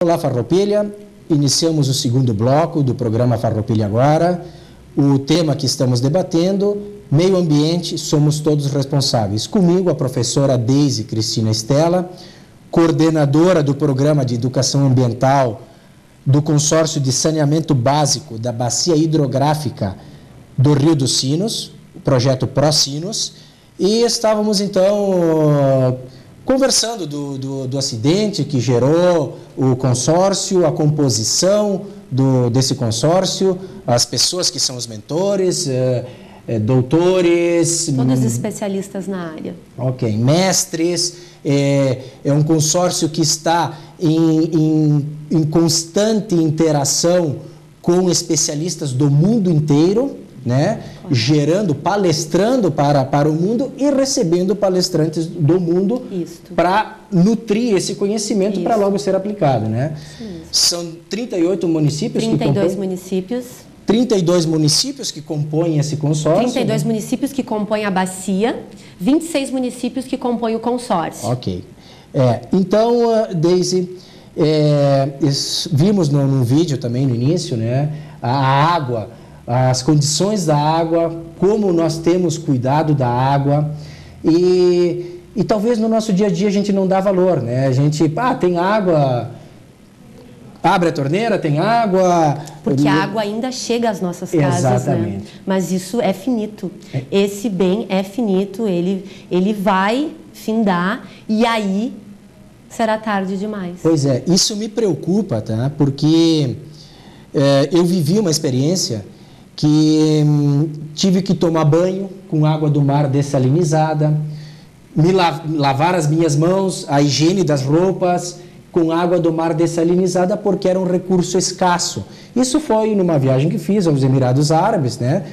Olá, Farroupilha. Iniciamos o segundo bloco do programa Farroupilha Agora. O tema que estamos debatendo, meio ambiente, somos todos responsáveis. Comigo, a professora Deise Cristina Estela, coordenadora do Programa de Educação Ambiental do Consórcio de Saneamento Básico da Bacia Hidrográfica do Rio dos Sinos, o projeto ProSinos, e estávamos, então, conversando do acidente que gerou o consórcio, a composição desse consórcio, as pessoas que são os mentores, doutores... Todos especialistas na área. Ok, mestres, é um consórcio que está em constante interação com especialistas do mundo inteiro, né? Palestrando para o mundo e recebendo palestrantes do mundo para nutrir esse conhecimento para logo ser aplicado, né? São 38 municípios 32 municípios. 32 municípios que compõem esse consórcio. 32 municípios que compõem a bacia, 26 municípios que compõem o consórcio. Ok. Então, Deise, vimos no vídeo também no início, né, a água, as condições da água, como nós temos cuidado da água e talvez no nosso dia a dia a gente não dá valor, né? A gente, tem água, abre a torneira, tem água... Porque a água ainda chega às nossas casas, exatamente, né? Mas isso é finito. Esse bem é finito, ele vai findar e aí será tarde demais. Pois é, isso me preocupa, tá? Porque eu vivi uma experiência que tive que tomar banho com água do mar dessalinizada, lavar as minhas mãos, a higiene das roupas com água do mar dessalinizada porque era um recurso escasso. Isso foi numa viagem que fiz aos Emirados Árabes, né?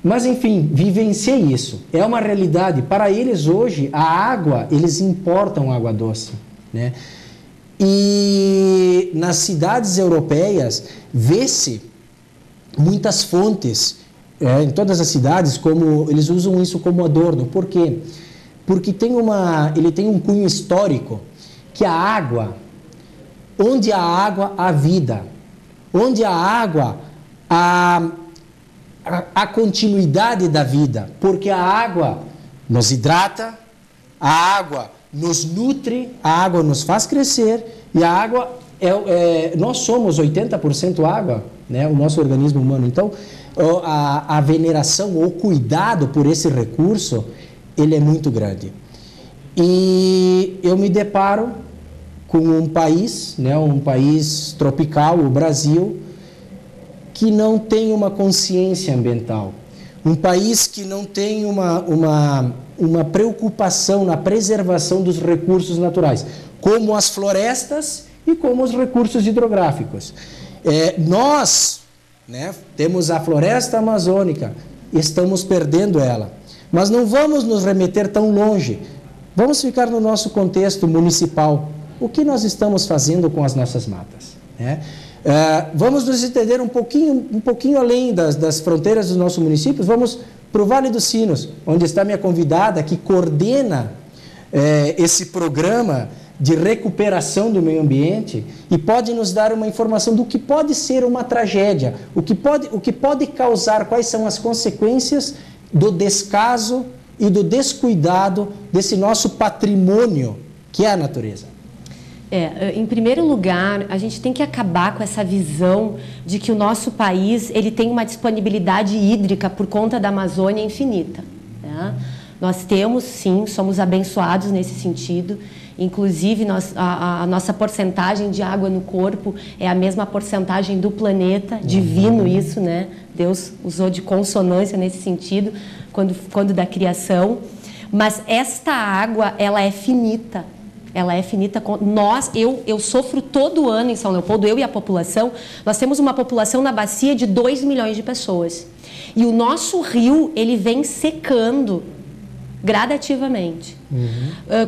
Mas, enfim, vivenciei isso. É uma realidade. Para eles, hoje, a água, eles importam água doce, né? E nas cidades europeias, vê-se muitas fontes, em todas as cidades, como eles usam isso como adorno. Por quê? Porque ele tem um cunho histórico, que a água, onde há água, há vida. Onde há água, há a continuidade da vida. Porque a água nos hidrata, a água nos nutre, a água nos faz crescer e a água, nós somos 80% água, né? O nosso organismo humano. Então, a veneração, o cuidado por esse recurso, ele é muito grande. E eu me deparo com um país, né, um país tropical, o Brasil, que não tem uma consciência ambiental. Um país que não tem uma preocupação na preservação dos recursos naturais, como as florestas e como os recursos hidrográficos. Nós, né, temos a floresta amazônica, estamos perdendo ela, mas não vamos nos remeter tão longe. Vamos ficar no nosso contexto municipal. O que nós estamos fazendo com as nossas matas, né? Vamos nos entender um pouquinho além das fronteiras dos nossos municípios. Vamos para o Vale dos Sinos, onde está minha convidada, que coordena esse programa de recuperação do meio ambiente e pode nos dar uma informação do que pode ser uma tragédia, o que pode causar, quais são as consequências do descaso e do descuidado desse nosso patrimônio, que é a natureza. Em primeiro lugar, a gente tem que acabar com essa visão de que o nosso país ele tem uma disponibilidade hídrica por conta da Amazônia infinita, né? Nós temos, sim, somos abençoados nesse sentido. Inclusive, a nossa porcentagem de água no corpo é a mesma porcentagem do planeta, divino isso, né? Deus usou de consonância nesse sentido, quando da criação. Mas esta água, ela é finita. Ela é finita. Eu sofro todo ano em São Leopoldo, eu e a população. Nós temos uma população na bacia de 2 milhões de pessoas. E o nosso rio, ele vem secando. gradativamente.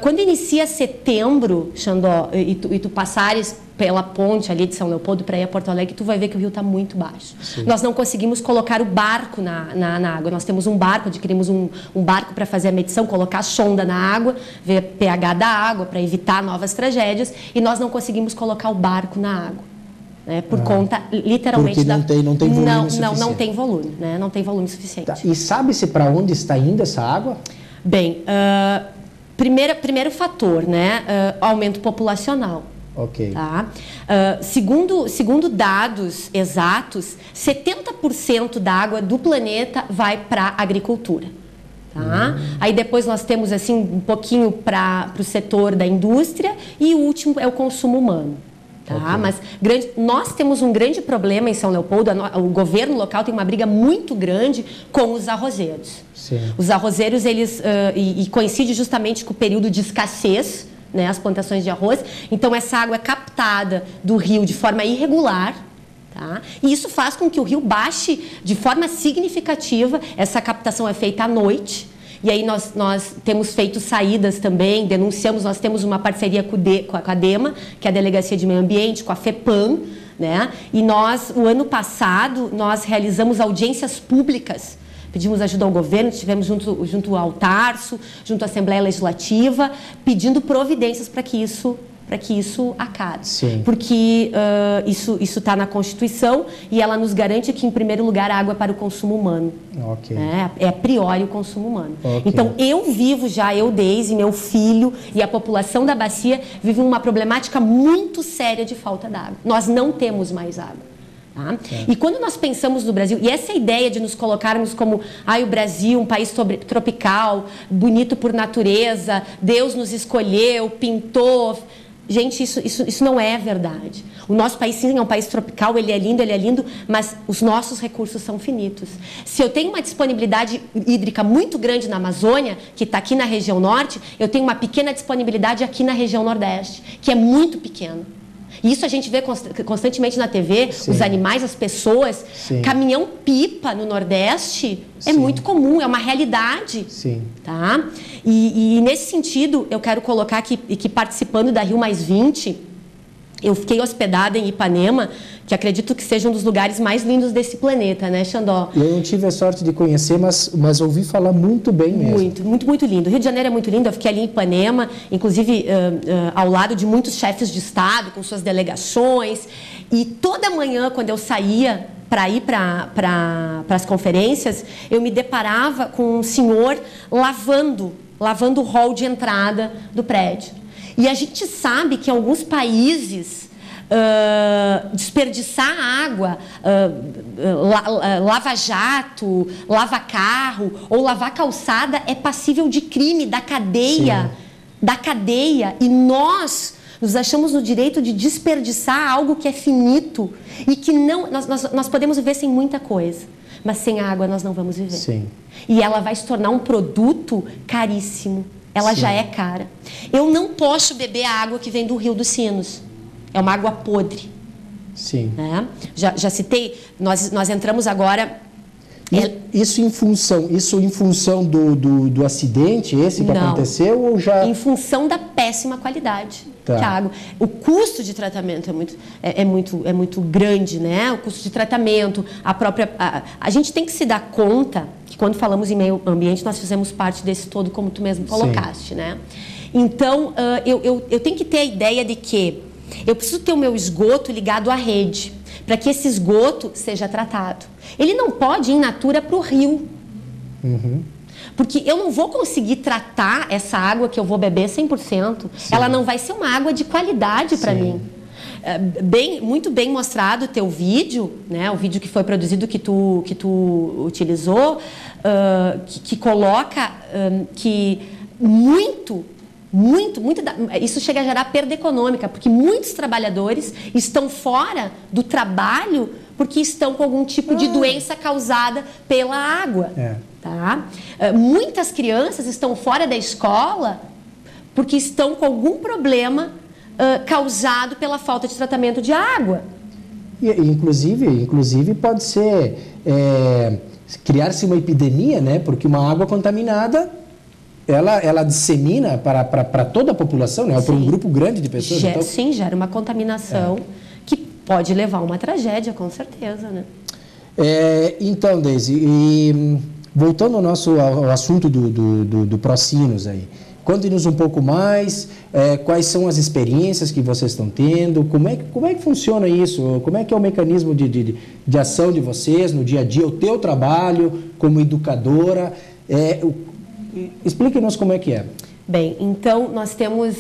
Quando inicia setembro, Xandó, e tu passares pela ponte ali de São Leopoldo para ir a Porto Alegre, tu vai ver que o rio está muito baixo. Sim. Nós não conseguimos colocar o barco na água. Nós temos um barco, adquirimos um barco para fazer a medição, colocar a sonda na água, ver pH da água para evitar novas tragédias, e nós não conseguimos colocar o barco na água. Né, por conta, literalmente, porque não tem volume suficiente. Não tem volume, né? Não tem volume suficiente. Tá. E sabe-se para onde está indo essa água? Bem, primeiro fator, né? Aumento populacional. Ok. Tá? Segundo dados exatos, 70% da água do planeta vai para a agricultura. Tá? Aí depois nós temos assim, um pouquinho para o setor da indústria, e o último é o consumo humano. Tá? Okay. Mas nós temos um grande problema em São Leopoldo. O governo local tem uma briga muito grande com os arrozeiros. Sim. Os arrozeiros, eles e coincide justamente com o período de escassez, né, as plantações de arroz. Então essa água é captada do rio de forma irregular. Tá? E isso faz com que o rio baixe de forma significativa. Essa captação é feita à noite. E aí nós temos feito saídas também, denunciamos, nós temos uma parceria com a DEMA, que é a Delegacia de Meio Ambiente, com a FEPAM, né? E o ano passado, nós realizamos audiências públicas, pedimos ajuda ao governo, estivemos junto ao Tarso, junto à Assembleia Legislativa, pedindo providências para que isso acabe. Sim. Porque isso está na Constituição, e ela nos garante que, em primeiro lugar, a água é para o consumo humano. Okay. É a priori o consumo humano. Okay. Então, eu, Deise, meu filho e a população da bacia vivem uma problemática muito séria de falta d'água. Nós não temos mais água. Tá? E quando nós pensamos no Brasil, e essa ideia de nos colocarmos como o Brasil, um país tropical, bonito por natureza, Deus nos escolheu, pintou... Gente, isso não é verdade. O nosso país, sim, é um país tropical, ele é lindo, mas os nossos recursos são finitos. Se eu tenho uma disponibilidade hídrica muito grande na Amazônia, que está aqui na região norte, eu tenho uma pequena disponibilidade aqui na região nordeste, que é muito pequena. E isso a gente vê constantemente na TV, sim, os animais, as pessoas. Sim. Caminhão-pipa no Nordeste é sim, muito comum, é uma realidade. Sim. Tá? E nesse sentido, eu quero colocar que participando da Rio+20, eu fiquei hospedada em Ipanema, que acredito que seja um dos lugares mais lindos desse planeta, né, Xandó? Eu não tive a sorte de conhecer, mas ouvi falar muito bem mesmo. Muito lindo. O Rio de Janeiro é muito lindo. Eu fiquei ali em Ipanema, inclusive ao lado de muitos chefes de Estado, com suas delegações. E toda manhã, quando eu saía para ir para as conferências, eu me deparava com um senhor lavando o hall de entrada do prédio. E a gente sabe que em alguns países desperdiçar água, lava-jato, lava-carro ou lavar calçada é passível de crime da cadeia. Sim. Da cadeia. E nós nos achamos no direito de desperdiçar algo que é finito e que não... Nós podemos viver sem muita coisa, mas sem água nós não vamos viver. Sim. E ela vai se tornar um produto caríssimo. Ela sim, já é cara. Eu não posso beber a água que vem do Rio dos Sinos. É uma água podre. Sim. Né? Já citei, nós entramos agora... Isso em função do acidente esse que não, aconteceu ou já... Em função da péssima qualidade tá, da água. O custo de tratamento é muito grande, né? O custo de tratamento, a gente tem que se dar conta que quando falamos em meio ambiente nós fizemos parte desse todo, como tu mesmo colocaste, sim, né? Então, eu tenho que ter a ideia de que eu preciso ter o meu esgoto ligado à rede, para que esse esgoto seja tratado. Ele não pode ir in natura para o rio. Uhum. Porque eu não vou conseguir tratar essa água que eu vou beber 100%. Sim. Ela não vai ser uma água de qualidade para mim. Muito bem mostrado o teu vídeo, né? O vídeo que foi produzido, que tu utilizou, que coloca que isso chega a gerar perda econômica, porque muitos trabalhadores estão fora do trabalho porque estão com algum tipo de doença causada pela água. Tá? Muitas crianças estão fora da escola porque estão com algum problema causado pela falta de tratamento de água. Inclusive pode ser criar-se uma epidemia, né? Porque uma água contaminada ela dissemina para toda a população, né? Para um grupo grande de pessoas. Então... Sim, gera uma contaminação que pode levar a uma tragédia, com certeza, né? Então, Deise, voltando ao assunto do Procinos aí, conte-nos um pouco mais, quais são as experiências que vocês estão tendo, como é que funciona isso, como é que é o mecanismo de ação de vocês no dia a dia, o teu trabalho como educadora, explique-nos como é que é. Bem, então nós temos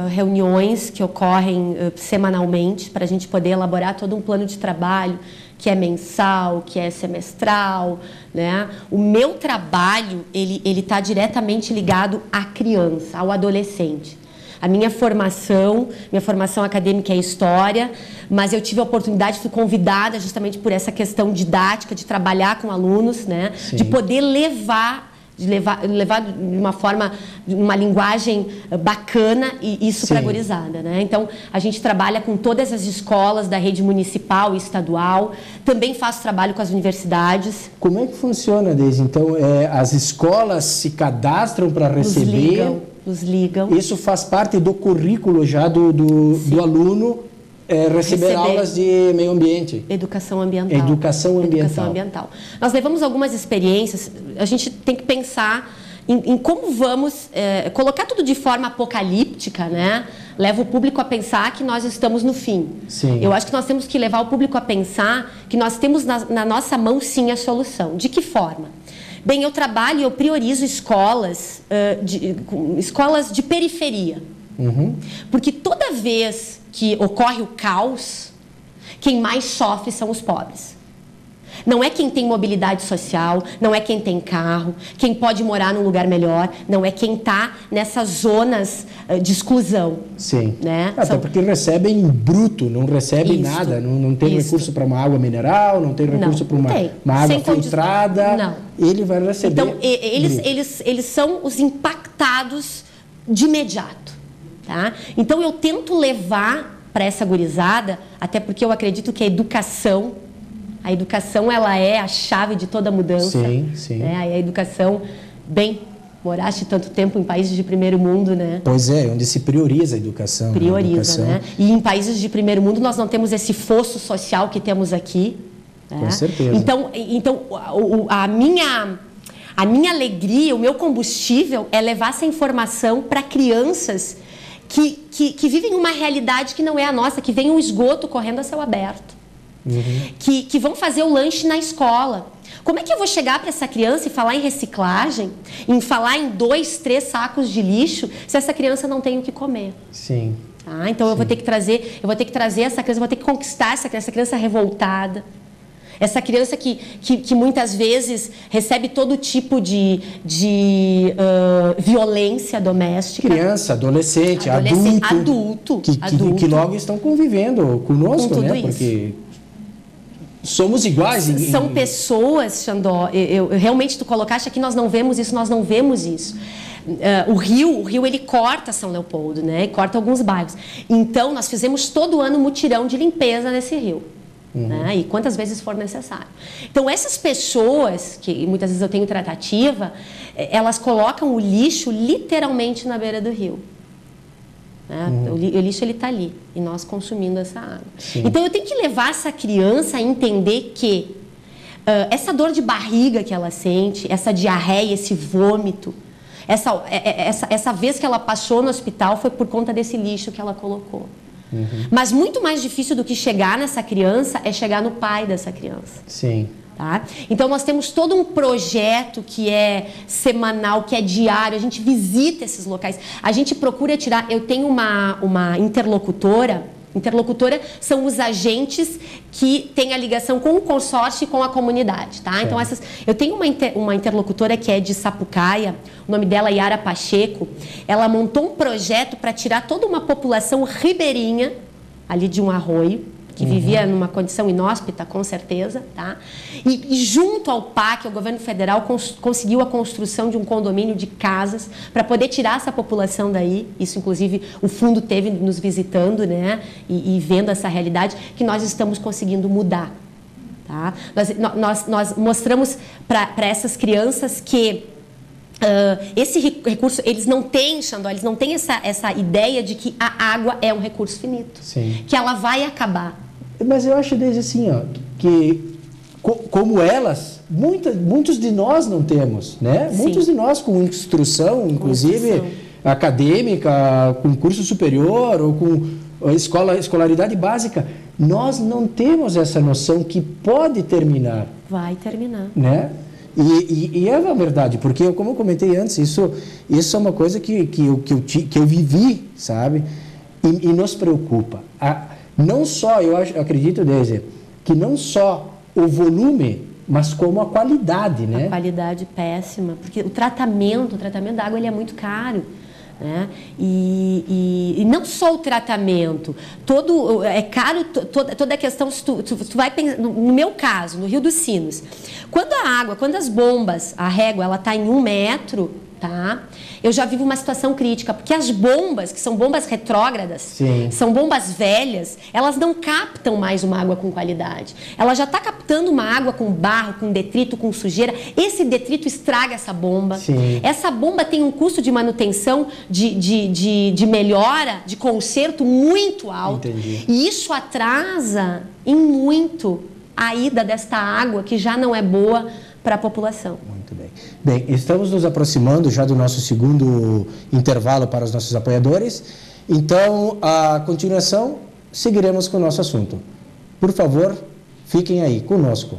reuniões que ocorrem semanalmente para a gente poder elaborar todo um plano de trabalho que é mensal, que é semestral, né? O meu trabalho, ele está diretamente ligado à criança, ao adolescente. A minha formação acadêmica é História, mas eu tive a oportunidade, fui convidada justamente por essa questão didática, de trabalhar com alunos, né? De poder levar de uma forma, uma linguagem bacana e isso para a gurizada, né? Então, a gente trabalha com todas as escolas da rede municipal e estadual, também faço trabalho com as universidades. Como é que funciona, Deise? Então, as escolas se cadastram para receber... Nos ligam. Isso faz parte do currículo já do aluno receber aulas de meio ambiente. Educação ambiental. Educação ambiental. Nós levamos algumas experiências, a gente tem que pensar em como vamos colocar tudo de forma apocalíptica, né? Leva o público a pensar que nós estamos no fim. Sim. Eu acho que nós temos que levar o público a pensar que nós temos na nossa mão, sim, a solução. De que forma? Bem, eu trabalho e eu priorizo escolas de periferia. Uhum. Porque toda vez que ocorre o caos, quem mais sofre são os pobres. Não é quem tem mobilidade social, não é quem tem carro, quem pode morar num lugar melhor, não é quem está nessas zonas de exclusão. Sim. Né? Até porque recebem bruto, não recebem nada, não tem recurso para uma água mineral, não tem recurso para uma água filtrada. Não. Ele vai receber. Então, eles são os impactados de imediato. Tá? Então, eu tento levar para essa gurizada, até porque eu acredito que a educação ela é a chave de toda mudança. Sim, sim. Né? A educação, moraste tanto tempo em países de primeiro mundo, né? Pois é, onde se prioriza a educação. Prioriza, né? E em países de primeiro mundo nós não temos esse fosso social que temos aqui. Né? Com certeza. Então a minha alegria, o meu combustível é levar essa informação para crianças que vivem uma realidade que não é a nossa, que vem um esgoto correndo a céu aberto, que vão fazer o lanche na escola. Como é que eu vou chegar para essa criança e falar em reciclagem, em falar em 2, 3 sacos de lixo, se essa criança não tem o que comer? Sim. Tá? Então eu vou ter que trazer essa criança, eu vou ter que conquistar essa criança revoltada. Essa criança que muitas vezes recebe todo tipo de violência doméstica. Criança, adolescente, adulto. Que logo estão convivendo conosco, com tudo, né? Porque somos iguais. São pessoas, Xandó, realmente tu colocaste aqui, nós não vemos isso. O rio ele corta São Leopoldo, né? E corta alguns bairros. Então, nós fizemos todo ano mutirão de limpeza nesse rio. Né? E quantas vezes for necessário. Então, essas pessoas, que muitas vezes eu tenho tratativa, elas colocam o lixo literalmente na beira do rio. Né? O lixo está ali, e nós consumindo essa água. Sim. Então, eu tenho que levar essa criança a entender que essa dor de barriga que ela sente, essa diarreia, esse vômito, essa vez que ela passou no hospital foi por conta desse lixo que ela colocou. Mas muito mais difícil do que chegar nessa criança é chegar no pai dessa criança. Sim. Tá? Então, nós temos todo um projeto que é semanal, que é diário, a gente visita esses locais, a gente procura tirar... Eu tenho uma interlocutora são os agentes que têm a ligação com o consórcio e com a comunidade, tá? Então, eu tenho uma interlocutora que é de Sapucaia, o nome dela é Yara Pacheco. Ela montou um projeto para tirar toda uma população ribeirinha, ali de um arroio, que vivia numa condição inóspita, com certeza, tá? E junto ao PAC, o governo federal conseguiu a construção de um condomínio de casas para poder tirar essa população daí. Isso, inclusive, o fundo teve nos visitando, né? E vendo essa realidade que nós estamos conseguindo mudar. Tá? Nós mostramos para essas crianças que esse recurso, eles não têm, Xandó, eles não têm essa ideia de que a água é um recurso finito. Sim. Que ela vai acabar. Mas eu acho desde assim, ó, que como elas, muitos de nós não temos, né? Sim. Muitos de nós com instrução, inclusive acadêmica, com curso superior ou com escolaridade básica, nós não temos essa noção que pode terminar. Vai terminar. Né? E é a verdade, porque, como eu comentei antes, isso é uma coisa que eu vivi, sabe? E nos preocupa. Não só, eu acredito, Deise, que não só o volume, mas como a qualidade, né? A qualidade péssima, porque o tratamento da água ele é muito caro. Né? E não só o tratamento, é caro toda a questão. Tu vai pensar, no meu caso, no Rio dos Sinos, quando as bombas, a régua, ela está em 1 metro, tá? Eu já vivo uma situação crítica, porque as bombas, que são bombas retrógradas, Sim. são bombas velhas, elas não captam mais uma água com qualidade. Ela já está captando uma água com barro, com detrito, com sujeira. Esse detrito estraga essa bomba. Sim. Essa bomba tem um custo de manutenção, de melhora, de conserto muito alto. Entendi. E isso atrasa em muito a ida desta água, que já não é boa para a população. Muito bem. Bem, estamos nos aproximando já do nosso segundo intervalo para os nossos apoiadores. Então, a continuação, seguiremos com o nosso assunto. Por favor, fiquem aí conosco.